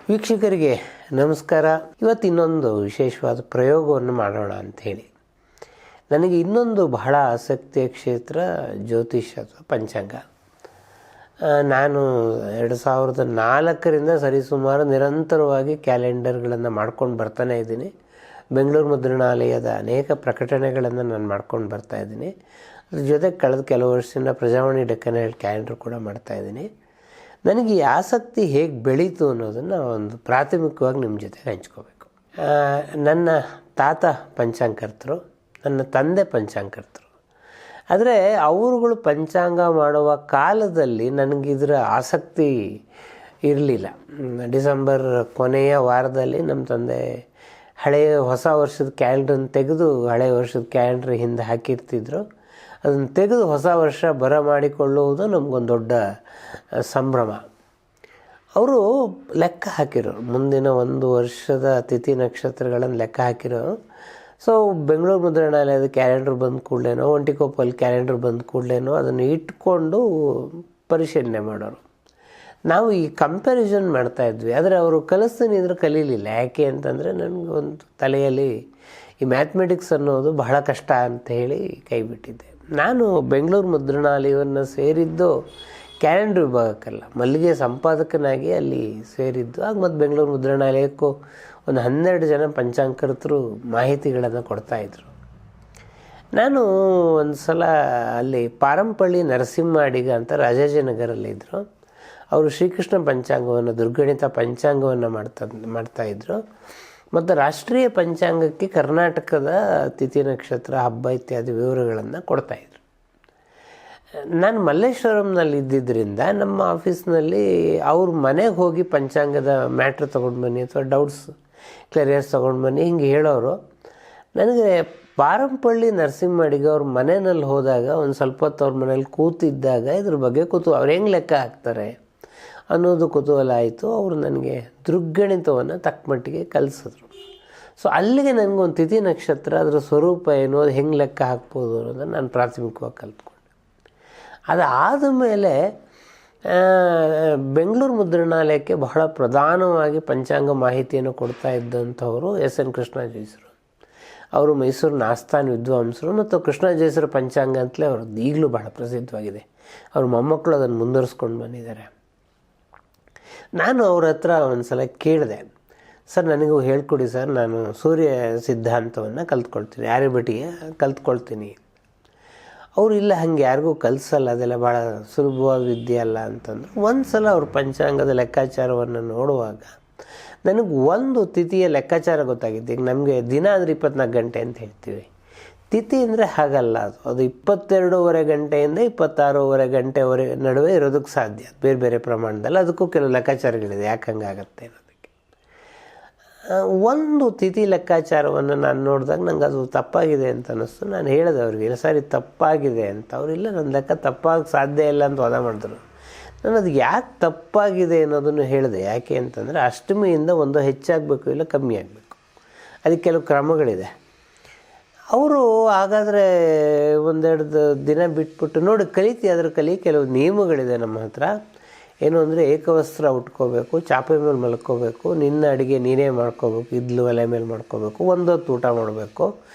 ವೀಕ್ಷಕರಿಗೆ ನಮಸ್ಕಾರ. ಇವತ್ತು ಇನ್ನೊಂದು ವಿಶೇಷವಾದ ಪ್ರಯೋಗವನ್ನು ಮಾಡೋಣ ಅಂಥೇಳಿ. ನನಗೆ ಇನ್ನೊಂದು ಬಹಳ ಆಸಕ್ತಿಯ ಕ್ಷೇತ್ರ ಜ್ಯೋತಿಷ್ಯ ಅಥವಾ ಪಂಚಾಂಗ. ನಾನು 2004ರಿಂದ ಸರಿಸುಮಾರು ನಿರಂತರವಾಗಿ ಕ್ಯಾಲೆಂಡರ್ಗಳನ್ನು ಮಾಡ್ಕೊಂಡು ಬರ್ತಾನೆ ಇದ್ದೀನಿ. ಬೆಂಗಳೂರು ಮುದ್ರಣಾಲಯದ ಅನೇಕ ಪ್ರಕಟಣೆಗಳನ್ನು ನಾನು ಮಾಡ್ಕೊಂಡು ಬರ್ತಾಯಿದ್ದೀನಿ. ಅದ್ರ ಜೊತೆಗೆ ಕಳೆದ ಕೆಲವು ವರ್ಷದಿಂದ ಪ್ರಜಾವಾಣಿ ಡೆಕ್ಕನ್ ಕ್ಯಾಲೆಂಡರ್ ಕೂಡ ಮಾಡ್ತಾಯಿದ್ದೀನಿ. ನನಗೆ ಈ ಆಸಕ್ತಿ ಹೇಗೆ ಬೆಳೀತು ಅನ್ನೋದನ್ನು ಒಂದು ಪ್ರಾಥಮಿಕವಾಗಿ ನಿಮ್ಮ ಜೊತೆಗೆ ಹಂಚ್ಕೋಬೇಕು. ನನ್ನ ತಾತ ಪಂಚಾಂಗಕರ್ತರು, ನನ್ನ ತಂದೆ ಪಂಚಾಂಗಕರ್ತರು. ಆದರೆ ಅವರುಗಳು ಪಂಚಾಂಗ ಮಾಡುವ ಕಾಲದಲ್ಲಿ ನನಗಿದರ ಆಸಕ್ತಿ ಇರಲಿಲ್ಲ. ಡಿಸೆಂಬರ್ ಕೊನೆಯ ವಾರದಲ್ಲಿ ನಮ್ಮ ತಂದೆ ಹಳೆಯ ಹೊಸ ವರ್ಷದ ಕ್ಯಾಲೆಂಡ್ರನ್ನು ತೆಗೆದು ಹಳೆಯ ವರ್ಷದ ಕ್ಯಾಲೆಂಡ್ರ್ ಹಿಂದೆ ಹಾಕಿರ್ತಿದ್ರು. ಅದನ್ನು ತೆಗೆದು ಹೊಸ ವರ್ಷ ಬರಮಾಡಿಕೊಳ್ಳುವುದು ನಮಗೊಂದು ದೊಡ್ಡ ಸಂಭ್ರಮ. ಅವರು ಲೆಕ್ಕ ಹಾಕಿರೋರು, ಮುಂದಿನ ಒಂದು ವರ್ಷದ ತಿಥಿ ನಕ್ಷತ್ರಗಳನ್ನು ಲೆಕ್ಕ ಹಾಕಿರೋರು. ಸೊ ಬೆಂಗಳೂರು ಮುದ್ರಣಾಲಯದ ಕ್ಯಾಲೆಂಡರ್ ಬಂದ ಕೂಡಲೇನೋ, ಒಂಟಿಕೊಪ್ಪಲ್ಲಿ ಕ್ಯಾಲೆಂಡರ್ ಬಂದ ಕೂಡಲೇನೋ ಅದನ್ನು ಇಟ್ಕೊಂಡು ಪರಿಶೀಲನೆ ಮಾಡೋರು. ನಾವು ಈ ಕಂಪ್ಯಾರಿಸನ್ ಮಾಡ್ತಾಯಿದ್ವಿ. ಆದರೆ ಅವರು ಕಲಿಸ್ತೀನಿ ಅಂದರೆ ಕಲೀಲಿಲ್ಲ. ಯಾಕೆ ಅಂತಂದರೆ ನನಗೊಂದು ತಲೆಯಲ್ಲಿ ಈ ಮ್ಯಾಥಮೆಟಿಕ್ಸ್ ಅನ್ನೋದು ಬಹಳ ಕಷ್ಟ ಅಂತ ಹೇಳಿ ಕೈ ಬಿಟ್ಟಿದ್ದೆ. ನಾನು ಬೆಂಗಳೂರು ಮುದ್ರಣಾಲಯವನ್ನು ಸೇರಿದ್ದು ಕ್ಯಾಲೆಂಡರ್ ವಿಭಾಗಕ್ಕಲ್ಲ, ಮಲ್ಲಿಗೆ ಸಂಪಾದಕನಾಗಿ ಅಲ್ಲಿ ಸೇರಿದ್ದು. ಆಗ ಮತ್ತು ಬೆಂಗಳೂರು ಮುದ್ರಣಾಲಯಕ್ಕೂ ಒಂದು 12 ಜನ ಪಂಚಾಂಗಕರ್ತರು ಮಾಹಿತಿಗಳನ್ನು ಕೊಡ್ತಾಯಿದ್ರು. ನಾನು ಒಂದು ಸಲ ಅಲ್ಲಿ ಪಾರಂಪಳ್ಳಿ ನರಸಿಂಹ ಅಡಿಗ ಅಂತ ರಾಜಾಜಿನಗರಲ್ಲಿದ್ದರು. ಅವರು ಶ್ರೀಕೃಷ್ಣ ಪಂಚಾಂಗವನ್ನು, ದುರ್ಗಣಿತ ಪಂಚಾಂಗವನ್ನು ಮಾಡ್ತಾಯಿದ್ರು. ಮತ್ತು ರಾಷ್ಟ್ರೀಯ ಪಂಚಾಂಗಕ್ಕೆ ಕರ್ನಾಟಕದ ತಿಥಿ ನಕ್ಷತ್ರ, ಹಬ್ಬ ಇತ್ಯಾದಿ ವಿವರಗಳನ್ನು ಕೊಡ್ತಾಯಿದ್ರು. ನಾನು ಮಲ್ಲೇಶ್ವರಂನಲ್ಲಿ ಇದ್ದಿದ್ದರಿಂದ ನಮ್ಮ ಆಫೀಸ್ನಲ್ಲಿ ಅವ್ರ ಮನೆಗೆ ಹೋಗಿ ಪಂಚಾಂಗದ ಮ್ಯಾಟ್ರ್ ತೊಗೊಂಡು ಬನ್ನಿ ಅಥವಾ ಡೌಟ್ಸ್ ಕ್ಲಿಯರ್ಸ್ ತೊಗೊಂಡು ಬನ್ನಿ ಹಿಂಗೆ ಹೇಳೋರು. ನನಗೆ ಪಾರಂಪಳ್ಳಿ ನರಸಿಂಹ ಅಡಿಗ ಅವ್ರ ಮನೆಯಲ್ಲಿ ಹೋದಾಗ ಒಂದು ಸ್ವಲ್ಪ ಹೊತ್ತು ಅವ್ರ ಮನೇಲಿ ಕೂತಿದ್ದಾಗ ಇದ್ರ ಬಗ್ಗೆ ಅವ್ರು ಹೆಂಗೆ ಲೆಕ್ಕ ಹಾಕ್ತಾರೆ ಅನ್ನೋದು ಕುತೂಹಲ ಆಯಿತು. ಅವರು ನನಗೆ ದೃಗ್ಗಣಿತವನ್ನು ತಕ್ಕಮಟ್ಟಿಗೆ ಕಲಿಸಿದ್ರು. ಸೊ ಅಲ್ಲಿಗೆ ನನಗೊಂದು ತಿಥಿ ನಕ್ಷತ್ರ, ಅದರ ಸ್ವರೂಪ ಏನು, ಅದು ಹೆಂಗೆ ಲೆಕ್ಕ ಹಾಕ್ಬೋದು ಅನ್ನೋದನ್ನು ನಾನು ಪ್ರಾಥಮಿಕವಾಗಿ ಕಲ್ತ್ಕೊಂಡೆ. ಅದಾದ ಮೇಲೆ ಬೆಂಗಳೂರು ಮುದ್ರಣಾಲಯಕ್ಕೆ ಬಹಳ ಪ್ರಧಾನವಾಗಿ ಪಂಚಾಂಗ ಮಾಹಿತಿಯನ್ನು ಕೊಡ್ತಾ ಇದ್ದಂಥವರು ಎಸ್.ಎನ್. ಕೃಷ್ಣಾಜೇಸರು. ಅವರು ಮೈಸೂರಿನ ಆಸ್ಥಾನ ವಿದ್ವಾಂಸರು ಮತ್ತು ಕೃಷ್ಣಾಜೇಸರ ಪಂಚಾಂಗ ಅಂತಲೇ ಅವ್ರದ್ದು ಈಗಲೂ ಬಹಳ ಪ್ರಸಿದ್ಧವಾಗಿದೆ. ಅವ್ರ ಮೊಮ್ಮಕ್ಕಳು ಅದನ್ನು ಮುಂದುವರಿಸ್ಕೊಂಡು ಬಂದಿದ್ದಾರೆ. ನಾನು ಅವ್ರ ಹತ್ರ ಒಂದು ಸಲ ಕೇಳಿದೆ, ಸರ್ ನನಗೂ ಹೇಳ್ಕೊಡಿ ಸರ್, ನಾನು ಸೂರ್ಯ ಸಿದ್ಧಾಂತವನ್ನು ಕಲ್ತ್ಕೊಳ್ತೀನಿ, ಆರ್ಯಭಟಿಯ ಕಲ್ತ್ಕೊಳ್ತೀನಿ. ಅವರು ಇಲ್ಲ, ಹಾಗೆ ಯಾರಿಗೂ ಕಲಿಸಲ್ಲ, ಅದೆಲ್ಲ ಭಾಳ ಸುಲಭವಾದ ವಿದ್ಯೆ ಅಲ್ಲ ಅಂತಂದರು. ಒಂದು ಸಲ ಅವ್ರ ಪಂಚಾಂಗದ ಲೆಕ್ಕಾಚಾರವನ್ನು ನೋಡುವಾಗ ನನಗೆ ಒಂದು ತಿಥಿಯ ಲೆಕ್ಕಾಚಾರ ಗೊತ್ತಾಗಿತ್ತು. ಈಗ ನಮಗೆ ದಿನ ಅಂದರೆ 24 ಗಂಟೆ ಅಂತ ಹೇಳ್ತೀವಿ. ತಿಥಿ ಅಂದರೆ ಹಾಗಲ್ಲ, ಅದು 22.5 ಗಂಟೆಯಿಂದ 26.5 ಗಂಟೆವರೆಗೆ ನಡುವೆ ಇರೋದಕ್ಕೆ ಸಾಧ್ಯ, ಬೇರೆ ಬೇರೆ ಪ್ರಮಾಣದಲ್ಲಿ. ಅದಕ್ಕೂ ಕೆಲವು ಲೆಕ್ಕಾಚಾರಗಳಿದೆ, ಯಾಕೆ ಹಂಗಾಗತ್ತೆ ಅನ್ನೋದಕ್ಕೆ. ಒಂದು ತಿಥಿ ಲೆಕ್ಕಾಚಾರವನ್ನು ನಾನು ನೋಡಿದಾಗ ನಂಗೆ ಅದು ತಪ್ಪಾಗಿದೆ ಅಂತ ಅನ್ನಿಸ್ತು. ನಾನು ಹೇಳಿದೆ ಅವ್ರಿಗೆ, ಇಲ್ಲ ಸರ್ ಇದು ತಪ್ಪಾಗಿದೆ ಅಂತ. ಅವರಿಲ್ಲ, ನನ್ನ ಲೆಕ್ಕ ತಪ್ಪಾಗಿ ಸಾಧ್ಯ ಇಲ್ಲ ಅಂತ ವಾದ ಮಾಡಿದ್ರು. ನಾನು ಅದು ಯಾಕೆ ತಪ್ಪಾಗಿದೆ ಅನ್ನೋದನ್ನು ಹೇಳಿದೆ. ಯಾಕೆ ಅಂತಂದರೆ ಅಷ್ಟಮಿಯಿಂದ ಒಂದು ಹೆಚ್ಚಾಗಬೇಕು, ಇಲ್ಲ ಕಮ್ಮಿ ಆಗಬೇಕು, ಅದಕ್ಕೆ ಕೆಲವು ಕ್ರಮಗಳಿದೆ. ಅವರು ಹಾಗಾದರೆ ಒಂದೆರಡು ದಿನ ಬಿಟ್ಬಿಟ್ಟು ನೋಡಿ ಕಲಿತಿ, ಅದರ ಕೆಲವು ನಿಯಮಗಳಿದೆ ನಮ್ಮ ಹತ್ರ. ಏನು ಅಂದರೆ ಏಕವಸ್ತ್ರ ಉಟ್ಕೋಬೇಕು, ಚಾಪೆ ಮೇಲೆ ಮಲ್ಕೋಬೇಕು, ನಿನ್ನ ಅಡುಗೆ ನೀನೇ ಮಾಡ್ಕೋಬೇಕು, ಇದ್ಲು ಒಲೆ ಮೇಲೆ ಮಾಡ್ಕೋಬೇಕು, ಒಂದೊತ್ತು ಊಟ ಮಾಡಬೇಕು,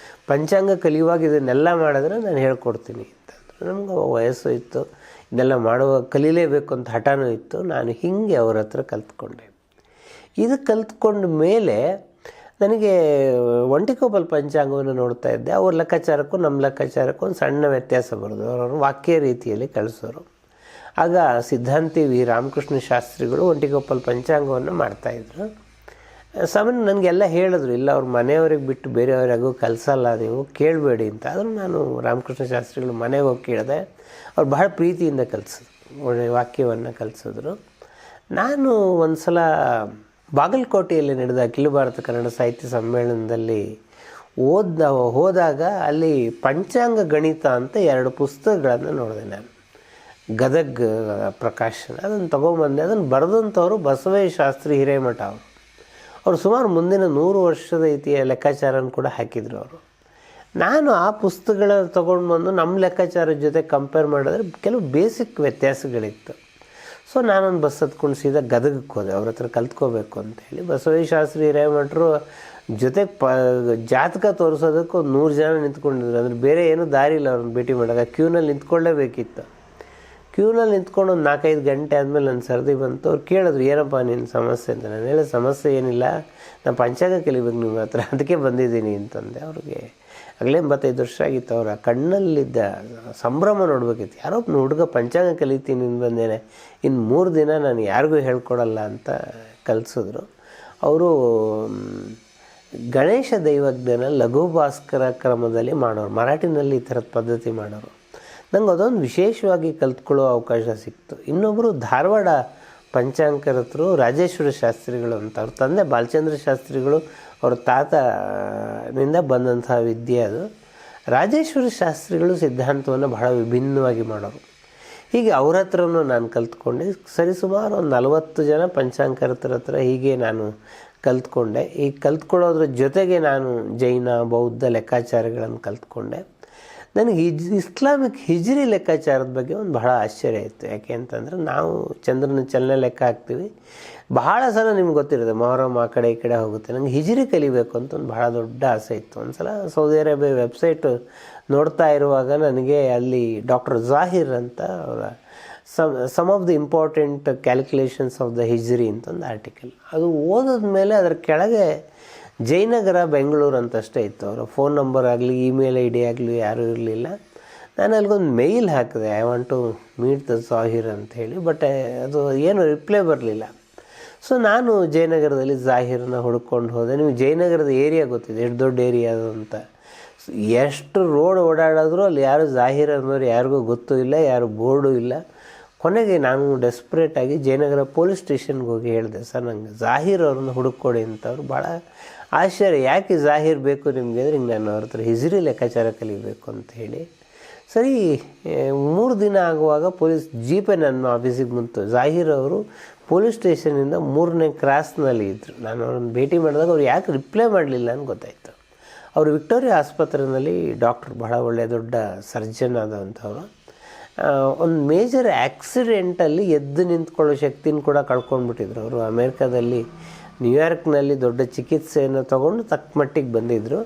ಪಂಚಾಂಗ ಕಲಿಯುವಾಗ ಇದನ್ನೆಲ್ಲ ಮಾಡಿದ್ರೆ ನಾನು ಹೇಳ್ಕೊಡ್ತೀನಿ ಅಂತಂದ್ರೆ. ನಮ್ಗೆ ವಯಸ್ಸು ಇತ್ತು, ಇದೆಲ್ಲ ಕಲೀಲೇಬೇಕು ಅಂತ ಹಠನೂ ಇತ್ತು. ನಾನು ಹೀಗೆ ಅವ್ರ ಹತ್ರ ಕಲ್ತ್ಕೊಂಡೆ. ಇದು ಕಲ್ತ್ಕೊಂಡ ಮೇಲೆ ನನಗೆ ಒಂಟಿಕೊಪ್ಪಲ್ ಪಂಚಾಂಗವನ್ನು ನೋಡ್ತಾ ಇದ್ದೆ. ಅವ್ರ ಲೆಕ್ಕಾಚಾರಕ್ಕೂ ನಮ್ಮ ಲೆಕ್ಕಾಚಾರಕ್ಕೂ ಒಂದು ಸಣ್ಣ ವ್ಯತ್ಯಾಸ ಬರೋದು. ಅವರು ವಾಕ್ಯ ರೀತಿಯಲ್ಲಿ ಕಳಿಸೋರು. ಆಗ ಸಿದ್ಧಾಂತಿ ವಿ ರಾಮಕೃಷ್ಣ ಶಾಸ್ತ್ರಿಗಳು ಒಂಟಿಕೊಪ್ಪಲ್ ಪಂಚಾಂಗವನ್ನು ಮಾಡ್ತಾಯಿದ್ರು. ಸಾಮಾನ್ಯ ನನಗೆಲ್ಲ ಹೇಳಿದ್ರು, ಇಲ್ಲ ಅವ್ರ ಮನೆಯವ್ರಿಗೆ ಬಿಟ್ಟು ಬೇರೆಯವ್ರಿಗೂ ಕಲಿಸಲ್ಲ, ನೀವು ಕೇಳಬೇಡಿ ಅಂತ. ಆದರೂ ನಾನು ರಾಮಕೃಷ್ಣ ಶಾಸ್ತ್ರಿಗಳು ಮನೆಗೆ ಹೋಗಿ ಕೇಳಿದೆ. ಅವ್ರು ಬಹಳ ಪ್ರೀತಿಯಿಂದ ಕಲಿಸಿದ್ರು, ಒಳ್ಳೆ ವಾಕ್ಯವನ್ನು ಕಲಿಸಿದ್ರು. ನಾನು ಒಂದು ಸಲ ಬಾಗಲಕೋಟೆಯಲ್ಲಿ ನಡೆದ ಅಖಿಲ ಭಾರತ ಕನ್ನಡ ಸಾಹಿತ್ಯ ಸಮ್ಮೇಳನದಲ್ಲಿ ಹೋದಾಗ ಅಲ್ಲಿ ಪಂಚಾಂಗ ಗಣಿತ ಅಂತ 2 ಪುಸ್ತಕಗಳನ್ನು ನೋಡಿದೆ ನಾನು. ಗದಗ್ ಪ್ರಕಾಶನ, ಅದನ್ನು ತೊಗೊಂಬಂದೆ. ಅದನ್ನು ಬರೆದಂಥವ್ರು ಬಸವೇಶ ಶಾಸ್ತ್ರಿ ಹಿರೇಮಠ ಅವರು ಸುಮಾರು ಮುಂದಿನ 100 ವರ್ಷದ ಲೆಕ್ಕಾಚಾರನ ಕೂಡ ಹಾಕಿದರು ಅವರು. ನಾನು ಆ ಪುಸ್ತಕಗಳನ್ನು ತೊಗೊಂಡು ಬಂದು ನಮ್ಮ ಲೆಕ್ಕಾಚಾರದ ಜೊತೆ ಕಂಪೇರ್ ಮಾಡಿದ್ರೆ ಕೆಲವು ಬೇಸಿಕ್ ವ್ಯತ್ಯಾಸಗಳಿತ್ತು. ಸೊ ನಾನೊಂದು ಬಸ್ ಹತ್ಕೊಂಡು ಸೀದಾ ಗದಗಕ್ಕೆ ಹೋದೆ ಅವ್ರ ಹತ್ರ ಕಲ್ತ್ಕೋಬೇಕು ಅಂತೇಳಿ. ಬಸವೇಶ್ವರ ಶಾಸ್ತ್ರಿ ಹಿರೇಮಠರು ಜೊತೆಗೆ ಜಾತಕ ತೋರಿಸೋದಕ್ಕೆ ಒಂದು 100 ಜನ ನಿಂತ್ಕೊಂಡಿದ್ರು. ಅಂದರೆ ಬೇರೆ ಏನೂ ದಾರಿ ಇಲ್ಲ ಅವ್ರನ್ನ ಭೇಟಿ ಮಾಡೋಕೆ. ಕ್ಯೂನಲ್ಲಿ ನಿಂತ್ಕೊಳ್ಳೇಬೇಕಿತ್ತು. ಕ್ಯೂನಲ್ಲಿ ನಿಂತ್ಕೊಂಡು ಒಂದು 4-5 ಗಂಟೆ ಆದಮೇಲೆ ನನ್ನ ಸರ್ದಿ ಬಂತು. ಅವ್ರು ಕೇಳಿದ್ರು, ಏನಪ್ಪ ನಿನ್ನ ಸಮಸ್ಯೆ ಅಂತ. ನಾನು ಹೇಳಿದ, ಸಮಸ್ಯೆ ಏನಿಲ್ಲ, ನಾನು ಪಂಚಾಂಗ ಕಲಿಬೇಕು ನಿಮ್ಮ ಹತ್ರ, ಅದಕ್ಕೆ ಬಂದಿದ್ದೀನಿ ಅಂತಂದೆ. ಅವ್ರಿಗೆ ಆಗಲೇ 85 ವರ್ಷ ಆಗಿತ್ತು. ಅವರ ಕಣ್ಣಲ್ಲಿದ್ದ ಸಂಭ್ರಮ ನೋಡಬೇಕಿತ್ತು. ಯಾರೊಬ್ಬ ಹುಡುಗ ಪಂಚಾಂಗ ಕಲಿತೀನಿ ಬಂದೇನೆ, ಇನ್ನು 3 ದಿನ ನಾನು ಯಾರಿಗೂ ಹೇಳ್ಕೊಡಲ್ಲ ಅಂತ ಕಲಿಸಿದ್ರು. ಅವರು ಗಣೇಶ ದೈವಜ್ಞನ ಲಘು ಭಾಸ್ಕರ ಕ್ರಮದಲ್ಲಿ ಮಾಡೋರು, ಮರಾಠಿನಲ್ಲಿ ಈ ಥರದ ಪದ್ಧತಿ ಮಾಡೋರು. ನಂಗೆ ಅದೊಂದು ವಿಶೇಷವಾಗಿ ಕಲ್ತ್ಕೊಳ್ಳೋ ಅವಕಾಶ ಸಿಕ್ತು. ಇನ್ನೊಬ್ಬರು ಧಾರವಾಡ ಪಂಚಾಂಗಕರ್ತರು ರಾಜೇಶ್ವರ ಶಾಸ್ತ್ರಿಗಳು ಅಂತ. ಅವ್ರ ತಂದೆ ಬಾಲಚಂದ್ರ ಶಾಸ್ತ್ರಿಗಳು, ಅವ್ರ ತಾತನಿಂದ ಬಂದಂತಹ ವಿದ್ಯೆ ಅದು. ರಾಜೇಶ್ವರ ಶಾಸ್ತ್ರಿಗಳು ಸಿದ್ಧಾಂತವನ್ನು ಬಹಳ ವಿಭಿನ್ನವಾಗಿ ಮಾಡೋರು. ಹೀಗೆ ಅವ್ರ ಹತ್ರನೂ ನಾನು ಕಲ್ತ್ಕೊಂಡೆ. ಸರಿಸುಮಾರು ಒಂದು 40 ಜನ ಪಂಚಾಂಗಕರ್ತರ ಹತ್ರ ಹೀಗೆ ನಾನು ಕಲ್ತ್ಕೊಂಡೆ. ಈ ಕಲ್ತ್ಕೊಳ್ಳೋದ್ರ ಜೊತೆಗೆ ನಾನು ಜೈನ ಬೌದ್ಧ ಲೆಕ್ಕಾಚಾರಗಳನ್ನು ಕಲ್ತ್ಕೊಂಡೆ. ನನಗೆ ಇಸ್ಲಾಮಿಕ್ ಹಿಜ್ರಿ ಲೆಕ್ಕಾಚಾರದ ಬಗ್ಗೆ ಒಂದು ಬಹಳ ಆಶ್ಚರ್ಯ ಇತ್ತು. ಯಾಕೆ ಅಂತಂದರೆ ನಾವು ಚಂದ್ರನ ಚಲನೆ ಲೆಕ್ಕ ಹಾಕ್ತೀವಿ. ಬಹಳ ಸಲ ನಿಮ್ಗೆ ಗೊತ್ತಿರುತ್ತೆ, ಮೊಹರಂ ಆ ಕಡೆ ಈ ಕಡೆ ಹೋಗುತ್ತೆ. ನನಗೆ ಹಿಜ್ರಿ ಕಲಿಬೇಕು ಅಂತ ಒಂದು ಬಹಳ ದೊಡ್ಡ ಆಸೆ ಇತ್ತು. ಒಂದು ಸಲ ಸೌದಿ ಅರೇಬಿಯಾ ವೆಬ್ಸೈಟ್ ನೋಡ್ತಾ ಇರುವಾಗ ನನಗೆ ಅಲ್ಲಿ ಡಾಕ್ಟರ್ ಝಾಹಿರ್ ಅಂತ ಅವರ some of the important calculations of the Hijri ಅಂತ ಒಂದು ಆರ್ಟಿಕಲ್, ಅದು ಓದಿದ ಮೇಲೆ ಅದರ ಕೆಳಗೆ ಜಯನಗರ ಬೆಂಗಳೂರು ಅಂತಷ್ಟೇ ಇತ್ತು. ಅವರ ಫೋನ್ ನಂಬರ್ ಆಗಲಿ ಇಮೇಲ್ ಐ ಡಿ ಆಗಲಿ ಯಾರೂ ಇರಲಿಲ್ಲ. ನಾನು ಅಲ್ಲಿಗೊಂದು ಮೇಲ್ ಹಾಕಿದೆ, I want to meet the Zahir ಅಂತ ಹೇಳಿ. ಬಟ್ ಅದು ಏನು ರಿಪ್ಲೈ ಬರಲಿಲ್ಲ. ಸೊ ನಾನು ಜಯನಗರದಲ್ಲಿ ಝಾಹಿರ್ನ ಹುಡ್ಕೊಂಡು ಹೋದೆ. ನಿಮಗೆ ಜಯನಗರದ ಏರಿಯಾ ಗೊತ್ತಿದೆ, ಎಷ್ಟು ದೊಡ್ಡ ಏರಿಯಾ ಅದು ಅಂತ. ಎಷ್ಟು ರೋಡ್ ಓಡಾಡಿದ್ರು ಅಲ್ಲಿ ಯಾರು ಝಾಹಿರ್ ಅನ್ನೋರು ಯಾರಿಗೂ ಗೊತ್ತೂ ಇಲ್ಲ, ಯಾರು ಬೋರ್ಡು ಇಲ್ಲ. ಕೊನೆಗೆ ನಾನು ಡೆಸ್ಪ್ರೇಟಾಗಿ ಜಯನಗರ ಪೊಲೀಸ್ ಸ್ಟೇಷನ್ಗೆ ಹೋಗಿ ಹೇಳಿದೆ, ಸರ್ ನಂಗೆ ಝಾಹಿರ್ ಅವ್ರನ್ನ ಹುಡುಕೊಡಿ ಅಂತ. ಅವರು ಭಾಳ ಆಶ್ಚರ್ಯ, ಯಾಕೆ ಝಾಹಿರ್ ಬೇಕು ನಿಮಗೆ ಅಂದರೆ, ಹಿಂಗೆ ನಾನು ಅವ್ರ ಹತ್ರ ಹಿಜ್ರಿ ಲೆಕ್ಕಾಚಾರ ಕಲಿಬೇಕು ಅಂತ ಹೇಳಿ. ಸರಿ 3 ದಿನ ಆಗುವಾಗ ಪೊಲೀಸ್ ಜೀಪೇ ನನ್ನ ಆಫೀಸಿಗೆ ಬಂತು. ಝಾಹಿರ್ ಅವರು ಪೊಲೀಸ್ ಸ್ಟೇಷನಿಂದ 3ನೇ ಕ್ರಾಸ್ನಲ್ಲಿ ಇದ್ದರು. ನಾನು ಅವ್ರನ್ನ ಭೇಟಿ ಮಾಡಿದಾಗ ಅವ್ರು ಯಾಕೆ ರಿಪ್ಲೈ ಮಾಡಲಿಲ್ಲ ಅಂತ ಗೊತ್ತಾಯಿತು. ಅವರು ವಿಕ್ಟೋರಿಯಾ ಆಸ್ಪತ್ರೆಯಲ್ಲಿ ಡಾಕ್ಟ್ರು, ಬಹಳ ಒಳ್ಳೆಯ ದೊಡ್ಡ ಸರ್ಜನ್ ಆದಂಥವ್ರು. ಒಂದು ಮೇಜರ್ ಆ್ಯಕ್ಸಿಡೆಂಟಲ್ಲಿ ಎದ್ದು ನಿಂತ್ಕೊಳ್ಳೋ ಶಕ್ತಿನ ಕೂಡ ಕಳ್ಕೊಂಡ್ಬಿಟ್ಟಿದ್ರು. ಅವರು ಅಮೇರಿಕಾದಲ್ಲಿ ನ್ಯೂಯಾರ್ಕ್ನಲ್ಲಿ ದೊಡ್ಡ ಚಿಕಿತ್ಸೆಯನ್ನು ತೊಗೊಂಡು ತಕ್ಕ ಮಟ್ಟಿಗೆ ಬಂದಿದ್ದರು.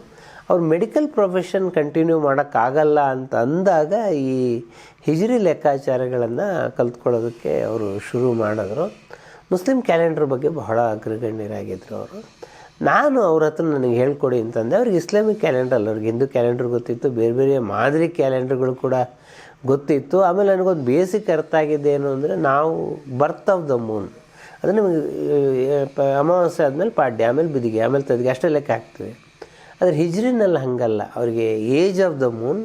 ಅವ್ರು ಮೆಡಿಕಲ್ ಪ್ರೊಫೆಷನ್ ಕಂಟಿನ್ಯೂ ಮಾಡೋಕ್ಕಾಗಲ್ಲ ಅಂತ ಅಂದಾಗ ಈ ಹಿಜ್ರಿ ಲೆಕ್ಕಾಚಾರಗಳನ್ನು ಕಲ್ತ್ಕೊಳ್ಳೋದಕ್ಕೆ ಅವರು ಶುರು ಮಾಡಿದ್ರು. ಮುಸ್ಲಿಂ ಕ್ಯಾಲೆಂಡರ್ ಬಗ್ಗೆ ಬಹಳ ಅಗ್ರಗಣ್ಯರಾಗಿದ್ದರು ಅವರು. ನಾನು ಅವ್ರ ಹತ್ರ ನನಗೆ ಹೇಳ್ಕೊಡಿ ಅಂತಂದೆ. ಅವ್ರಿಗೆ ಇಸ್ಲಾಮಿಕ್ ಕ್ಯಾಲೆಂಡರ್ ಅಲ್ಲ, ಅವ್ರಿಗೆ ಹಿಂದೂ ಕ್ಯಾಲೆಂಡರ್ ಗೊತ್ತಿತ್ತು, ಬೇರೆ ಬೇರೆ ಮಾದರಿ ಕ್ಯಾಲೆಂಡರ್ಗಳು ಕೂಡ ಗೊತ್ತಿತ್ತು. ಆಮೇಲೆ ನನಗೊಂದು ಬೇಸಿಕ್ ಅರ್ಥ ಆಗಿದ್ದೇನು ಅಂದರೆ, ನಾವು ಬರ್ತ್ ಆಫ್ ದ ಮೂನ್, ಅದು ನಿಮಗೆ ಅಮಾವಾಸ್ಯೆ ಆದಮೇಲೆ ಪಾಡ್ಯ, ಆಮೇಲೆ ಬಿದಿಗೆ, ಆಮೇಲೆ ತದಿಗೆ ಅಷ್ಟೇ ಲೆಕ್ಕ ಹಾಕ್ತೀವಿ. ಆದರೆ ಹಿಜ್ರಿನಲ್ಲಿ ಹಾಗಲ್ಲ. ಅವರಿಗೆ age of the Moon,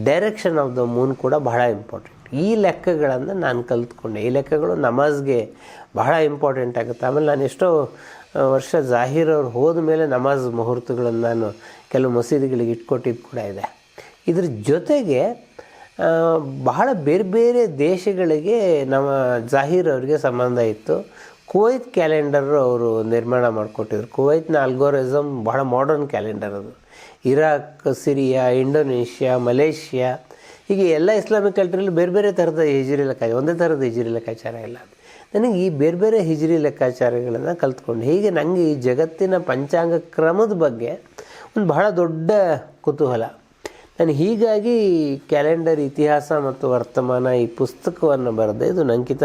direction of the Moon ಕೂಡ ಬಹಳ ಇಂಪಾರ್ಟೆಂಟ್. ಈ ಲೆಕ್ಕಗಳನ್ನು ನಾನು ಕಲ್ತ್ಕೊಂಡೆ. ಈ ಲೆಕ್ಕಗಳು ನಮಾಜ್ಗೆ ಬಹಳ ಇಂಪಾರ್ಟೆಂಟ್ ಆಗುತ್ತೆ. ಆಮೇಲೆ ನಾನು ಎಷ್ಟೋ ವರ್ಷ ಝಾಹಿರ್ ಅವ್ರು ಹೋದ ಮೇಲೆ ನಮಾಜ್ ಮುಹೂರ್ತಗಳನ್ನು ನಾನು ಕೆಲವು ಮಸೀದಿಗಳಿಗೆ ಇಟ್ಕೊಟ್ಟಿದ್ದು ಕೂಡ ಇದೆ. ಇದ್ರ ಜೊತೆಗೆ ಬಹಳ ಬೇರೆ ಬೇರೆ ದೇಶಗಳಿಗೆ ನಮ್ಮ ಝಾಹಿರ್ ಅವರಿಗೆ ಸಂಬಂಧ ಇತ್ತು. ಕುವೈತ್ ಕ್ಯಾಲೆಂಡರ್ ಅವರು ನಿರ್ಮಾಣ ಮಾಡಿಕೊಟ್ಟಿದ್ರು. ಕುವೈತ್ನ ಅಲ್ಗೋರಿಸಮ್ ಬಹಳ ಮಾಡರ್ನ್ ಕ್ಯಾಲೆಂಡರ್ ಅದು. ಇರಾಕ್, ಸಿರಿಯಾ, ಇಂಡೋನೇಷ್ಯಾ, ಮಲೇಷ್ಯಾ, ಹೀಗೆ ಎಲ್ಲ ಇಸ್ಲಾಮಿಕ್ ಕಂಟ್ರಿಯಲ್ಲಿ ಬೇರೆ ಬೇರೆ ಥರದ ಹಿಜ್ರಿ ಲೆಕ್ಕಾಚಾರ, ಒಂದೇ ಥರದ ಹಿಜ್ರಿ ಲೆಕ್ಕಾಚಾರ ಇಲ್ಲ. ನನಗೆ ಈ ಬೇರೆ ಬೇರೆ ಹಿಜ್ರಿ ಲೆಕ್ಕಾಚಾರಗಳನ್ನು ಕಲ್ತ್ಕೊಂಡು, ಹೀಗೆ ನನಗೆ ಈ ಜಗತ್ತಿನ ಪಂಚಾಂಗ ಕ್ರಮದ ಬಗ್ಗೆ ಒಂದು ಬಹಳ ದೊಡ್ಡ ಕುತೂಹಲ. ನಾನು ಹೀಗಾಗಿ ಕ್ಯಾಲೆಂಡರ್ ಇತಿಹಾಸ ಮತ್ತು ವರ್ತಮಾನ ಈ ಪುಸ್ತಕವನ್ನು ಬರೆದೆ. ಇದು ನಂಕಿತ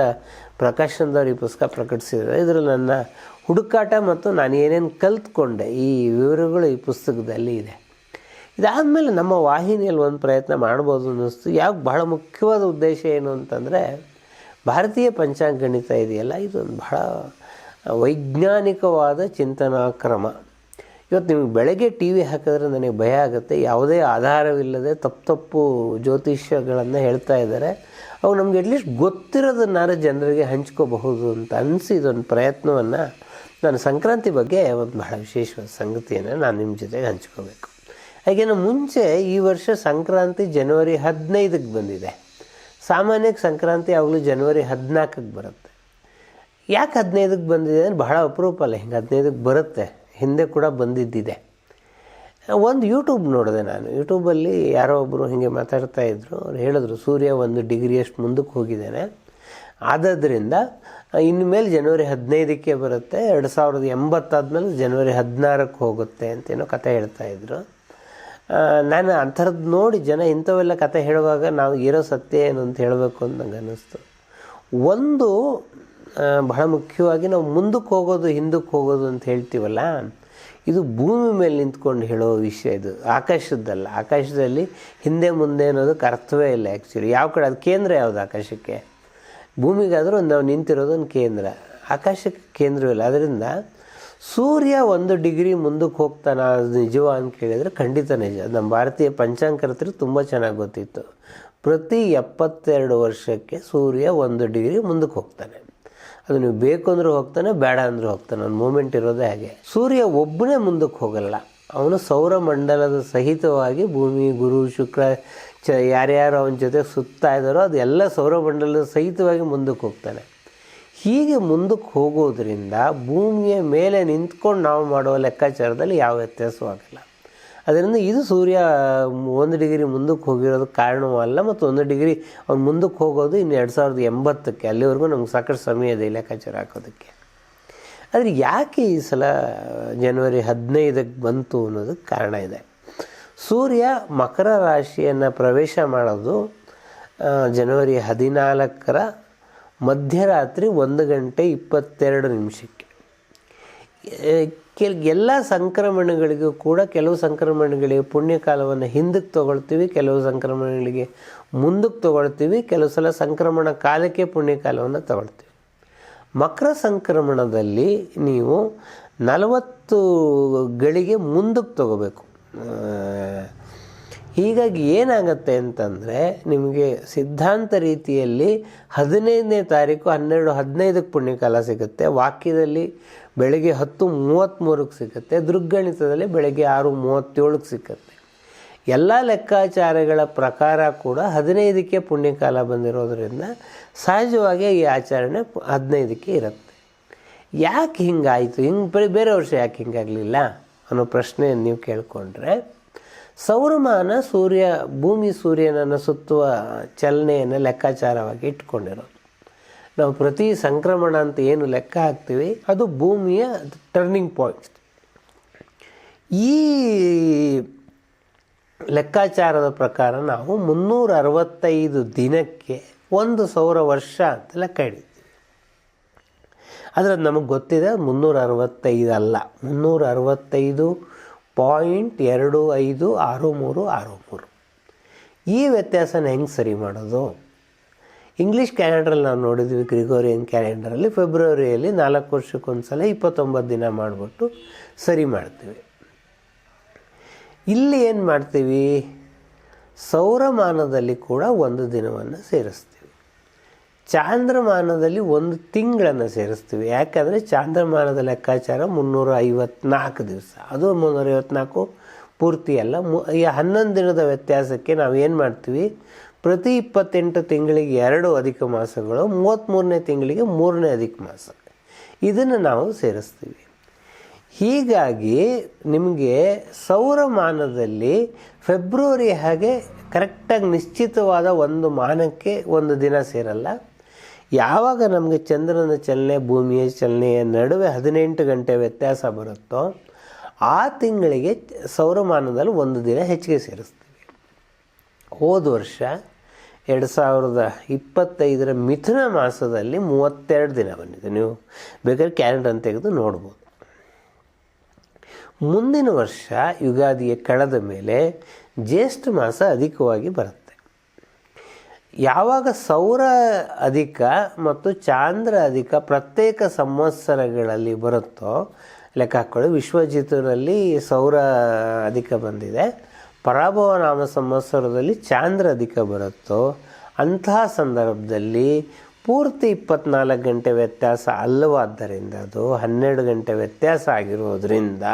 ಪ್ರಕಾಶನದವ್ರು ಈ ಪುಸ್ತಕ ಪ್ರಕಟಿಸಿದ್ದಾರೆ. ಇದರಲ್ಲಿ ನನ್ನ ಹುಡುಕಾಟ ಮತ್ತು ನಾನು ಏನೇನು ಕಲ್ತ್ಕೊಂಡೆ ಈ ವಿವರಗಳು ಈ ಪುಸ್ತಕದಲ್ಲಿ ಇದೆ. ಇದಾದಮೇಲೆ ನಮ್ಮ ವಾಹಿನಿಯಲ್ಲಿ ಒಂದು ಪ್ರಯತ್ನ ಮಾಡ್ಬೋದು ಅನ್ನಿಸ್ತು. ಯಾಕೆ ಬಹಳ ಮುಖ್ಯವಾದ ಉದ್ದೇಶ ಏನು ಅಂತಂದರೆ, ಭಾರತೀಯ ಪಂಚಾಂಗ ಗಣಿತ ಇದೆಯಲ್ಲ, ಇದೊಂದು ಬಹಳ ವೈಜ್ಞಾನಿಕವಾದ ಚಿಂತನಾ ಕ್ರಮ. ಇವತ್ತು ನಿಮಗೆ ಬೆಳಗ್ಗೆ ಟಿ ವಿ ಹಾಕಿದ್ರೆ ನನಗೆ ಭಯ ಆಗುತ್ತೆ. ಯಾವುದೇ ಆಧಾರವಿಲ್ಲದೆ ತಪ್ಪು ಜ್ಯೋತಿಷ್ಯಗಳನ್ನು ಹೇಳ್ತಾ ಇದ್ದಾರೆ. ಅವು ನಮಗೆ ಅಟ್ಲೀಸ್ಟ್ ಗೊತ್ತಿರೋದನ್ನಾರು ಜನರಿಗೆ ಹಂಚ್ಕೋಬಹುದು ಅಂತ ಅನಿಸಿ ಇದೊಂದು ಪ್ರಯತ್ನವನ್ನು ನಾನು ಸಂಕ್ರಾಂತಿ ಬಗ್ಗೆ ಒಂದು ಬಹಳ ವಿಶೇಷವಾದ ಸಂಗತಿಯನ್ನು ನಾನು ನಿಮ್ಮ ಜೊತೆಗೆ ಹಂಚ್ಕೋಬೇಕು. ಹಾಗೇನು ಮುಂಚೆ ಈ ವರ್ಷ ಸಂಕ್ರಾಂತಿ ಜನವರಿ 15ಕ್ಕೆ ಬಂದಿದೆ. ಸಾಮಾನ್ಯಕ್ಕೆ ಸಂಕ್ರಾಂತಿ ಯಾವಾಗಲೂ ಜನವರಿ 14ಕ್ಕೆ ಬರುತ್ತೆ. ಯಾಕೆ 15ಕ್ಕೆ ಬಂದಿದೆ ಅಂದರೆ ಬಹಳ ಅಪರೂಪ ಅಲ್ಲ, ಹಿಂಗೆ 15ಕ್ಕೆ ಬರುತ್ತೆ. ಹಿಂದೆ ಕೂಡ ಬಂದಿದ್ದಿದೆ. ಒಂದು ಯೂಟ್ಯೂಬ್ ನೋಡಿದೆ ನಾನು. ಯೂಟ್ಯೂಬಲ್ಲಿ ಯಾರೋ ಒಬ್ಬರು ಹೀಗೆ ಮಾತಾಡ್ತಾಯಿದ್ರು. ಅವ್ರು ಹೇಳಿದ್ರು, ಸೂರ್ಯ 1 ಡಿಗ್ರಿಯಷ್ಟು ಮುಂದಕ್ಕೆ ಹೋಗಿದ್ದಾನೆ, ಆದ್ದರಿಂದ ಇನ್ಮೇಲೆ ಜನವರಿ 15ಕ್ಕೆ ಬರುತ್ತೆ, 2080 ಆದಮೇಲೆ ಜನವರಿ 16ಕ್ಕೆ ಹೋಗುತ್ತೆ ಅಂತೇನೋ ಕತೆ ಹೇಳ್ತಾಯಿದ್ರು. ನಾನು ಅಂಥದ್ದು ನೋಡಿ ಜನ ಇಂಥವೆಲ್ಲ ಕತೆ ಹೇಳುವಾಗ ನಾವು ಇರೋ ಸತ್ಯ ಏನು ಅಂತ ಹೇಳಬೇಕು ಅಂತ ನಂಗೆ ಅನ್ನಿಸ್ತು. ಒಂದು ಬಹಳ ಮುಖ್ಯವಾಗಿ ನಾವು ಮುಂದಕ್ಕೆ ಹೋಗೋದು ಹಿಂದಕ್ಕೆ ಹೋಗೋದು ಅಂತ ಹೇಳ್ತೀವಲ್ಲ, ಇದು ಭೂಮಿ ಮೇಲೆ ನಿಂತ್ಕೊಂಡು ಹೇಳೋ ವಿಷಯ. ಇದು ಆಕಾಶದ್ದಲ್ಲ. ಆಕಾಶದಲ್ಲಿ ಹಿಂದೆ ಮುಂದೆ ಅನ್ನೋದಕ್ಕೆ ಅರ್ಥವೇ ಇಲ್ಲ ಆ್ಯಕ್ಚುಲಿ. ಯಾವ ಕಡೆ ಅದು ಕೇಂದ್ರ ಯಾವುದು ಆಕಾಶಕ್ಕೆ? ಭೂಮಿಗಾದರೂ ನಾವು ನಿಂತಿರೋದು ಒಂದು ಕೇಂದ್ರ, ಆಕಾಶಕ್ಕೆ ಕೇಂದ್ರವಿಲ್ಲ. ಅದರಿಂದ ಸೂರ್ಯ 1 ಡಿಗ್ರಿ ಮುಂದಕ್ಕೆ ಹೋಗ್ತಾನೆ, ಅದು ನಿಜವಾ ಅಂತ ಕೇಳಿದರೆ ಖಂಡಿತ ನಿಜ. ನಮ್ಮ ಭಾರತೀಯ ಪಂಚಾಂಗಕರ್ತರಿಗೆ ತುಂಬ ಚೆನ್ನಾಗಿ ಗೊತ್ತಿತ್ತು. ಪ್ರತಿ 72 ವರ್ಷಕ್ಕೆ ಸೂರ್ಯ 1 ಡಿಗ್ರಿ ಮುಂದಕ್ಕೆ ಹೋಗ್ತಾನೆ. ಅದು ನೀವು ಬೇಕು ಅಂದರೂ ಹೋಗ್ತಾನೆ, ಬೇಡ ಅಂದರೂ ಹೋಗ್ತಾನೆ. ಒಂದು ಮೂಮೆಂಟ್ ಇರೋದೇ ಹಾಗೆ. ಸೂರ್ಯ ಒಬ್ಬನೇ ಮುಂದಕ್ಕೆ ಹೋಗಲ್ಲ, ಅವನು ಸೌರಮಂಡಲದ ಸಹಿತವಾಗಿ ಭೂಮಿ, ಗುರು, ಶುಕ್ರ, ಯಾರ್ಯಾರು ಅವನ ಜೊತೆ ಸುತ್ತಾ ಇದ್ದಾರೋ ಅದೆಲ್ಲ ಸೌರಮಂಡಲದ ಸಹಿತವಾಗಿ ಮುಂದಕ್ಕೆ ಹೋಗ್ತಾನೆ. ಹೀಗೆ ಮುಂದಕ್ಕೆ ಹೋಗೋದ್ರಿಂದ ಭೂಮಿಯ ಮೇಲೆ ನಿಂತ್ಕೊಂಡು ನಾವು ಮಾಡುವ ಲೆಕ್ಕಾಚಾರದಲ್ಲಿ ಯಾವ ವ್ಯತ್ಯಾಸವೂ ಆಗಲ್ಲ. ಅದರಿಂದ ಇದು ಸೂರ್ಯ 1 ಡಿಗ್ರಿ ಮುಂದಕ್ಕೆ ಹೋಗಿರೋದಕ್ಕೆ ಕಾರಣವೂ ಅಲ್ಲ, ಮತ್ತು 1 ಡಿಗ್ರಿ ಅವ್ನು ಮುಂದಕ್ಕೆ ಹೋಗೋದು ಇನ್ನು 2080ಕ್ಕೆ. ಅಲ್ಲಿವರೆಗೂ ನಮ್ಗೆ ಸಾಕಷ್ಟು ಸಮಯ ಇದೆ ಲೆಕ್ಕಾಚಾರ ಹಾಕೋದಕ್ಕೆ. ಆದರೆ ಯಾಕೆ ಈ ಸಲ ಜನವರಿ 15ಕ್ಕೆ ಬಂತು ಅನ್ನೋದಕ್ಕೆ ಕಾರಣ ಇದೆ. ಸೂರ್ಯ ಮಕರ ರಾಶಿಯನ್ನು ಪ್ರವೇಶ ಮಾಡೋದು ಜನವರಿ 14ರ ಮಧ್ಯರಾತ್ರಿ 1:22 ಎಲ್ಲ ಸಂಕ್ರಮಣಗಳಿಗೂ ಕೂಡ ಕೆಲವು ಸಂಕ್ರಮಣಗಳಿಗೆ ಪುಣ್ಯಕಾಲವನ್ನು ಹಿಂದಕ್ಕೆ ತೊಗೊಳ್ತೀವಿ, ಕೆಲವು ಸಂಕ್ರಮಣಗಳಿಗೆ ಮುಂದಕ್ಕೆ ತೊಗೊಳ್ತೀವಿ, ಕೆಲವು ಸಲ ಸಂಕ್ರಮಣ ಕಾಲಕ್ಕೆ ಪುಣ್ಯಕಾಲವನ್ನು ತಗೊಳ್ತೀವಿ. ಮಕರ ಸಂಕ್ರಮಣದಲ್ಲಿ ನೀವು 40 ಗಳಿಗೆ ಮುಂದಕ್ಕೆ ತೊಗೋಬೇಕು. ಹೀಗಾಗಿ ಏನಾಗುತ್ತೆ ಅಂತಂದರೆ ನಿಮಗೆ ಸಿದ್ಧಾಂತ ರೀತಿಯಲ್ಲಿ 15ನೇ ತಾರೀಕು 12:15ಕ್ಕೆ ಪುಣ್ಯಕಾಲ ಸಿಗುತ್ತೆ. ವಾಕ್ಯದಲ್ಲಿ ಬೆಳಗ್ಗೆ 10:33ಕ್ಕೆ ಸಿಗುತ್ತೆ. ದೃಗ್ಗಣಿತದಲ್ಲಿ ಬೆಳಗ್ಗೆ 6:37ಕ್ಕೆ ಸಿಗುತ್ತೆ. ಎಲ್ಲ ಲೆಕ್ಕಾಚಾರಗಳ ಪ್ರಕಾರ ಕೂಡ 15ಕ್ಕೆ ಪುಣ್ಯಕಾಲ ಬಂದಿರೋದರಿಂದ ಸಹಜವಾಗಿ ಈ ಆಚರಣೆ 15ಕ್ಕೆ ಇರುತ್ತೆ. ಯಾಕೆ ಹಿಂಗಾಯಿತು? ಬೇರೆ ವರ್ಷ ಯಾಕೆ ಹಿಂಗಾಗಲಿಲ್ಲ ಅನ್ನೋ ಪ್ರಶ್ನೆಯನ್ನು ನೀವು ಕೇಳಿಕೊಂಡ್ರೆ, ಸೌರಮಾನ ಭೂಮಿ ಸೂರ್ಯನನ್ನು ಸುತ್ತುವ ಚಲನೆಯನ್ನು ಲೆಕ್ಕಾಚಾರವಾಗಿ ಇಟ್ಕೊಂಡಿರೋದು. ನಾವು ಪ್ರತಿ ಸಂಕ್ರಮಣ ಅಂತ ಏನು ಲೆಕ್ಕ ಹಾಕ್ತೀವಿ ಅದು ಭೂಮಿಯ ಟರ್ನಿಂಗ್ ಪಾಯಿಂಟ್. ಈ ಲೆಕ್ಕಾಚಾರದ ಪ್ರಕಾರ ನಾವು 365 ದಿನಕ್ಕೆ 1 ಸೌರ ವರ್ಷ ಅಂತ ಲೆಕ್ಕ ಹಿಡಿತೀವಿ. ಆದರೆ ನಮಗೆ ಗೊತ್ತಿದೆ 365 ಅಲ್ಲ, 365.256363. ಈ ವ್ಯತ್ಯಾಸನ ಹೆಂಗೆ ಸರಿ ಮಾಡೋದು? ಇಂಗ್ಲೀಷ್ ಕ್ಯಾಲೆಂಡ್ರಲ್ಲಿ ನಾವು ನೋಡಿದ್ವಿ, ಗ್ರಿಗೋರಿಯನ್ ಕ್ಯಾಲೆಂಡರಲ್ಲಿ ಫೆಬ್ರವರಿಯಲ್ಲಿ 4 ವರ್ಷಕ್ಕೊಂದು ಸಲ 29 ದಿನ ಮಾಡಿಬಿಟ್ಟು ಸರಿ ಮಾಡ್ತೀವಿ. ಇಲ್ಲಿ ಏನು ಮಾಡ್ತೀವಿ? ಸೌರಮಾನದಲ್ಲಿ ಕೂಡ 1 ದಿನವನ್ನು ಸೇರಿಸ್ತೀವಿ, ಚಾಂದ್ರಮಾನದಲ್ಲಿ 1 ತಿಂಗಳನ್ನು ಸೇರಿಸ್ತೀವಿ. ಯಾಕಂದರೆ ಚಾಂದ್ರಮಾನದ ಲೆಕ್ಕಾಚಾರ 354 ದಿವಸ, ಅದು 354 ಪೂರ್ತಿ ಅಲ್ಲ. ಈ 11 ದಿನದ ವ್ಯತ್ಯಾಸಕ್ಕೆ ನಾವು ಏನು ಮಾಡ್ತೀವಿ? ಪ್ರತಿ 28 ತಿಂಗಳಿಗೆ 2 ಅಧಿಕ ಮಾಸಗಳು, 33ನೇ ತಿಂಗಳಿಗೆ 3ನೇ ಅಧಿಕ ಮಾಸ, ಇದನ್ನು ನಾವು ಸೇರಿಸ್ತೀವಿ. ಹೀಗಾಗಿ ನಿಮಗೆ ಸೌರಮಾನದಲ್ಲಿ ಫೆಬ್ರವರಿ ಹಾಗೆ ಕರೆಕ್ಟಾಗಿ ನಿಶ್ಚಿತವಾದ 1 ಮಾನಕ್ಕೆ 1 ದಿನ ಸೇರಲ್ಲ. ಯಾವಾಗ ನಮಗೆ ಚಂದ್ರನ ಚಲನೆ ಭೂಮಿಯ ಚಲನೆಯ ನಡುವೆ 18 ಗಂಟೆ ವ್ಯತ್ಯಾಸ ಬರುತ್ತೋ ಆ ತಿಂಗಳಿಗೆ ಸೌರಮಾನದಲ್ಲಿ 1 ದಿನ ಹೆಚ್ಚಿಗೆ ಸೇರಿಸ್ತೀವಿ. ಹೋದ ವರ್ಷ 2025ರ ಮಿಥುನ ಮಾಸದಲ್ಲಿ 32 ದಿನ ಬಂದಿದೆ. ನೀವು ಬೇಕಾದ್ರೆ ಕ್ಯಾಲೆಂಡರ್ ತೆಗೆದು ನೋಡ್ಬೋದು. ಮುಂದಿನ ವರ್ಷ ಯುಗಾದಿಯ ಕಳೆದ ಮೇಲೆ ಜ್ಯೇಷ್ಠ ಮಾಸ ಅಧಿಕವಾಗಿ ಬರುತ್ತೆ. ಯಾವಾಗ ಸೌರ ಅಧಿಕ ಮತ್ತು ಚಾಂದ್ರ ಅಧಿಕ ಪ್ರತ್ಯೇಕ ಸಂವತ್ಸರಗಳಲ್ಲಿ ಬರುತ್ತೋ ಲೆಕ್ಕ ಹಾಕ್ಕೊಳ್ಳಿ. ವಿಶ್ವಜಿತರಲ್ಲಿ ಸೌರ ಅಧಿಕ ಬಂದಿದೆ, ಪರಾಭವ ನಾಮ ಸಂವತ್ಸರದಲ್ಲಿ ಚಾಂದ್ರ ಅಧಿಕ ಬರುತ್ತೋ ಅಂತಹ ಸಂದರ್ಭದಲ್ಲಿ ಪೂರ್ತಿ 24 ಗಂಟೆ ವ್ಯತ್ಯಾಸ ಅಲ್ಲವಾದ್ದರಿಂದ ಅದು 12 ಗಂಟೆ ವ್ಯತ್ಯಾಸ ಆಗಿರೋದ್ರಿಂದ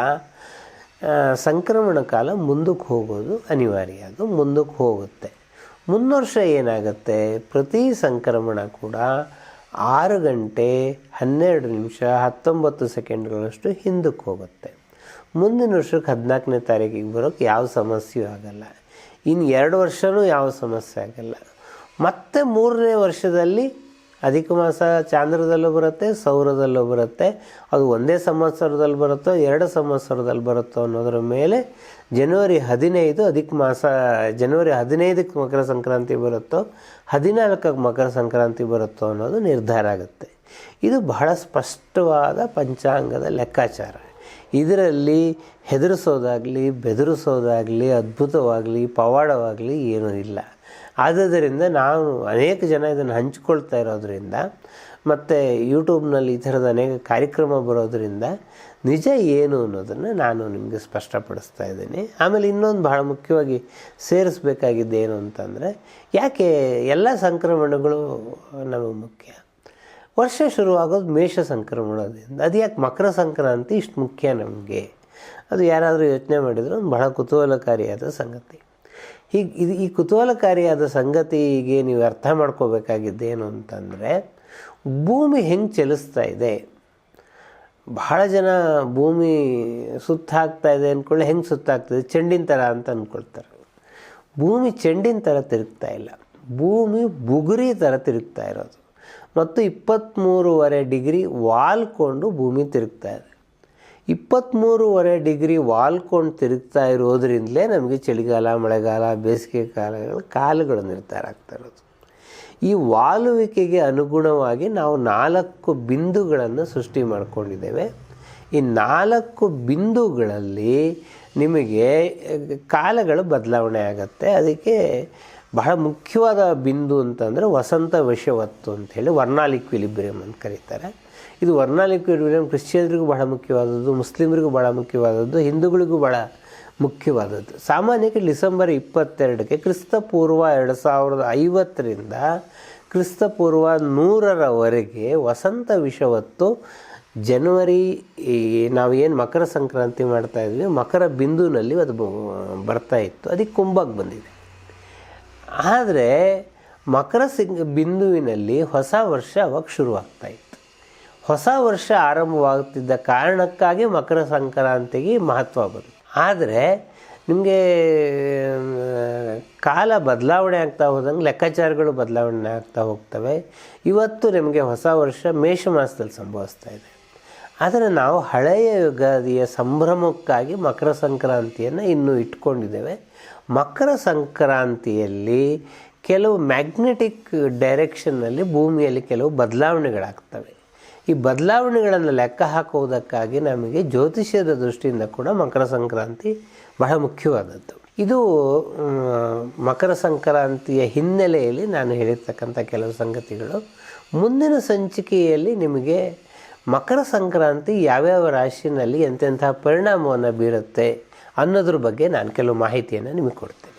ಸಂಕ್ರಮಣ ಕಾಲ ಮುಂದಕ್ಕೆ ಹೋಗೋದು ಅನಿವಾರ್ಯ. ಅದು ಮುಂದಕ್ಕೆ ಹೋಗುತ್ತೆ. ಮುನ್ನೊರ್ಷ ಏನಾಗುತ್ತೆ? ಪ್ರತಿ ಸಂಕ್ರಮಣ ಕೂಡ 6 ಗಂಟೆ 12 ನಿಮಿಷ 19 ಸೆಕೆಂಡ್ಗಳಷ್ಟು ಹಿಂದಕ್ಕೆ ಹೋಗುತ್ತೆ. ಮುಂದಿನ ವರ್ಷಕ್ಕೆ 14ನೇ ತಾರೀಕಿಗೆ ಬರೋಕ್ಕೆ ಯಾವ ಸಮಸ್ಯೆಯೂ ಆಗಲ್ಲ. ಇನ್ನು 2 ವರ್ಷವೂ ಯಾವ ಸಮಸ್ಯೆ ಆಗಲ್ಲ. ಮತ್ತೆ 3ನೇ ವರ್ಷದಲ್ಲಿ ಅಧಿಕ ಮಾಸ ಚಾಂದ್ರದಲ್ಲೂ ಬರುತ್ತೆ, ಸೌರದಲ್ಲೂ ಬರುತ್ತೆ. ಅದು ಒಂದೇ ಸಂವತ್ಸರದಲ್ಲಿ ಬರುತ್ತೋ 2 ಸಂವತ್ಸರದಲ್ಲಿ ಬರುತ್ತೋ ಅನ್ನೋದರ ಮೇಲೆ ಜನವರಿ 15 ಅಧಿಕ ಮಾಸ, ಜನವರಿ 15ಕ್ಕೆ ಮಕರ ಸಂಕ್ರಾಂತಿ ಬರುತ್ತೋ 14ಕ್ಕೆ ಮಕರ ಸಂಕ್ರಾಂತಿ ಬರುತ್ತೋ ಅನ್ನೋದು ನಿರ್ಧಾರ ಆಗುತ್ತೆ. ಇದು ಬಹಳ ಸ್ಪಷ್ಟವಾದ ಪಂಚಾಂಗದ ಲೆಕ್ಕಾಚಾರ. ಇದರಲ್ಲಿ ಹೆದರಿಸೋದಾಗಲಿ, ಬೆದರಿಸೋದಾಗಲಿ, ಅದ್ಭುತವಾಗಲಿ, ಪವಾಡವಾಗಲಿ ಏನೂ ಇಲ್ಲ. ಆದ್ದರಿಂದ ನಾವು ಅನೇಕ ಜನ ಇದನ್ನು ಹಂಚ್ಕೊಳ್ತಾ ಇರೋದರಿಂದ ಮತ್ತು ಯೂಟ್ಯೂಬ್ನಲ್ಲಿ ಈ ಥರದ ಅನೇಕ ಕಾರ್ಯಕ್ರಮ ಬರೋದರಿಂದ ನಿಜ ಏನು ಅನ್ನೋದನ್ನು ನಾನು ನಿಮಗೆ ಸ್ಪಷ್ಟಪಡಿಸ್ತಾ ಇದ್ದೀನಿ. ಆಮೇಲೆ ಇನ್ನೊಂದು ಬಹಳ ಮುಖ್ಯವಾಗಿ ಸೇರಿಸ್ಬೇಕಾಗಿದ್ದೇನು ಅಂತಂದರೆ, ಯಾಕೆ ಎಲ್ಲ ಸಂಕ್ರಮಣಗಳು ನಮಗೆ ಮುಖ್ಯ? ವರ್ಷ ಶುರುವಾಗೋದು ಮೇಷ ಸಂಕ್ರಮಣದಿಂದ, ಅದು ಯಾಕೆ ಮಕರ ಸಂಕ್ರಾಂತಿ ಇಷ್ಟು ಮುಖ್ಯ ನಮಗೆ? ಅದು ಯಾರಾದರೂ ಯೋಚನೆ ಮಾಡಿದರೆ ಒಂದು ಬಹಳ ಕುತೂಹಲಕಾರಿಯಾದ ಸಂಗತಿ. ಈ ಕುತೂಹಲಕಾರಿಯಾದ ಸಂಗತಿಗೆ ನೀವು ಅರ್ಥ ಮಾಡ್ಕೋಬೇಕಾಗಿದ್ದೇನು ಅಂತಂದರೆ, ಭೂಮಿ ಹೆಂಗೆ ಚಲಿಸ್ತಾ ಇದೆ. ಬಹಳ ಜನ ಭೂಮಿ ಸುತ್ತಾಗ್ತಾ ಇದೆ ಅಂದ್ಕೊಳ್ಳಿ, ಹೆಂಗೆ ಸುತ್ತಾಗ್ತದೆ, ಚೆಂಡಿನ ಥರ ಅಂತ ಅಂದ್ಕೊಳ್ತಾರೆ. ಭೂಮಿ ಚೆಂಡಿನ ಥರ ತಿರುಗ್ತಾ ಇಲ್ಲ, ಭೂಮಿ ಬುಗುರಿ ಥರ ತಿರುಗ್ತಾ ಇರೋದು. ಮತ್ತು 23.5 ಡಿಗ್ರಿ ವಾಲ್ಕೊಂಡು ಭೂಮಿ ತಿರುಗ್ತಾ ಇದೆ. 23.5 ಡಿಗ್ರಿ ವಾಲ್ಕೊಂಡು ತಿರುಗ್ತಾ ಇರೋದ್ರಿಂದಲೇ ನಮಗೆ ಚಳಿಗಾಲ, ಮಳೆಗಾಲ, ಬೇಸಿಗೆ ಕಾಲಗಳು ನಿರ್ಧಾರ ಆಗ್ತಾ ಇರೋದು. ಈ ವಾಲುವಿಕೆಗೆ ಅನುಗುಣವಾಗಿ ನಾವು 4 ಬಿಂದುಗಳನ್ನು ಸೃಷ್ಟಿ ಮಾಡಿಕೊಂಡಿದ್ದೇವೆ. ಈ 4 ಬಿಂದುಗಳಲ್ಲಿ ನಿಮಗೆ ಕಾಲಗಳು ಬದಲಾವಣೆ ಆಗುತ್ತೆ. ಅದಕ್ಕೆ ಬಹಳ ಮುಖ್ಯವಾದ ಬಿಂದು ಅಂತಂದರೆ ವಸಂತ ವಶವತ್ತು ಅಂಥೇಳಿ ವರ್ನಾಲ್ ಈಕ್ವಿಲಿಬ್ರಿಯಮ್ ಅಂತ ಕರೀತಾರೆ. ಇದು ವರ್ನಾಲ್ ಈಕ್ವಿಲಿಬ್ರಿಯಮ್ ಕ್ರಿಶ್ಚಿಯನ್ರಿಗೂ ಬಹಳ ಮುಖ್ಯವಾದದ್ದು, ಮುಸ್ಲಿಮರಿಗೂ ಬಹಳ ಮುಖ್ಯವಾದದ್ದು, ಹಿಂದೂಗಳಿಗೂ ಬಹಳ ಮುಖ್ಯವಾದದ್ದು. ಸಾಮಾನ್ಯಕ್ಕೆ ಡಿಸೆಂಬರ್ 22ಕ್ಕೆ ಕ್ರಿಸ್ತಪೂರ್ವ 2050ರಿಂದ ಕ್ರಿಸ್ತಪೂರ್ವ 100ರವರೆಗೆ ವಸಂತ ವಿಷವತ್ತು ಜನವರಿ ನಾವೇನು ಮಕರ ಸಂಕ್ರಾಂತಿ ಮಾಡ್ತಾಯಿದ್ವಿ, ಮಕರ ಬಿಂದುನಲ್ಲಿ ಅದು ಬರ್ತಾಯಿತ್ತು. ಅದಕ್ಕೆ ಕುಂಭಕ್ಕೆ ಬಂದಿದೆ. ಆದರೆ ಮಕರ ಬಿಂದುವಿನಲ್ಲಿ ಹೊಸ ವರ್ಷ ಅವಾಗ ಶುರುವಾಗ್ತಾಯಿತ್ತು. ಹೊಸ ವರ್ಷ ಆರಂಭವಾಗುತ್ತಿದ್ದ ಕಾರಣಕ್ಕಾಗಿ ಮಕರ ಸಂಕ್ರಾಂತಿಗೆ ಮಹತ್ವ ಬಂತು. ಆದರೆ ನಿಮಗೆ ಕಾಲ ಬದಲಾವಣೆ ಆಗ್ತಾ ಹೋದಂಗೆ ಲೆಕ್ಕಾಚಾರಗಳು ಬದಲಾವಣೆ ಆಗ್ತಾ ಹೋಗ್ತವೆ. ಇವತ್ತು ನಿಮಗೆ ಹೊಸ ವರ್ಷ ಮೇಷ ಮಾಸದಲ್ಲಿ ಸಂಭವಿಸ್ತಾ ಇದೆ. ಆದರೆ ನಾವು ಹಳೆಯ ಯುಗಾದಿಯ ಸಂಭ್ರಮಕ್ಕಾಗಿ ಮಕರ ಸಂಕ್ರಾಂತಿಯನ್ನು ಇನ್ನೂ ಇಟ್ಕೊಂಡಿದ್ದೇವೆ. ಮಕರ ಸಂಕ್ರಾಂತಿಯಲ್ಲಿ ಕೆಲವು ಮ್ಯಾಗ್ನೆಟಿಕ್ ಡೈರೆಕ್ಷನ್ನಲ್ಲಿ ಭೂಮಿಯಲ್ಲಿ ಕೆಲವು ಬದಲಾವಣೆಗಳಾಗ್ತವೆ. ಈ ಬದಲಾವಣೆಗಳನ್ನು ಲೆಕ್ಕ ಹಾಕುವುದಕ್ಕಾಗಿ ನಮಗೆ ಜ್ಯೋತಿಷ್ಯದ ದೃಷ್ಟಿಯಿಂದ ಕೂಡ ಮಕರ ಸಂಕ್ರಾಂತಿ ಬಹಳ ಮುಖ್ಯವಾದದ್ದು. ಇದು ಮಕರ ಸಂಕ್ರಾಂತಿಯ ಹಿನ್ನೆಲೆಯಲ್ಲಿ ನಾನು ಹೇಳಿರ್ತಕ್ಕಂಥ ಕೆಲವು ಸಂಗತಿಗಳು. ಮುಂದಿನ ಸಂಚಿಕೆಯಲ್ಲಿ ನಿಮಗೆ ಮಕರ ಸಂಕ್ರಾಂತಿ ಯಾವ್ಯಾವ ರಾಶಿಯಲ್ಲಿ ಎಂತೆಂಥ ಪರಿಣಾಮವನ್ನು ಬೀರುತ್ತೆ ಅನ್ನೋದ್ರ ಬಗ್ಗೆ ನಾನು ಕೆಲವು ಮಾಹಿತಿಯನ್ನು ನಿಮಗೆ ಕೊಡ್ತೇನೆ.